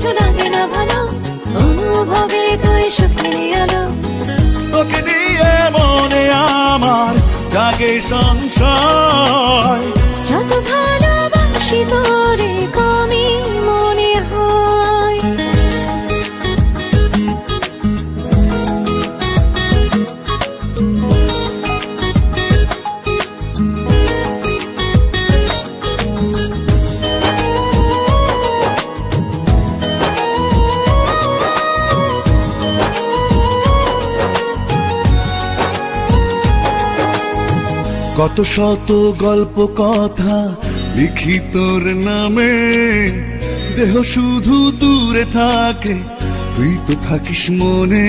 কিচ্ছু লাগে না ভালো, অনুভবে তুই সুখের আলো। তোকে নিয়ে মনে আমার জাগে সংশয়, যত ভালোবাসি তোরে কমই মনে হয়। কত শত গল্প কথা লিখি তোর নামে, দেহ শুধু দূরে থাকে, তুই তো থাকিস মনে।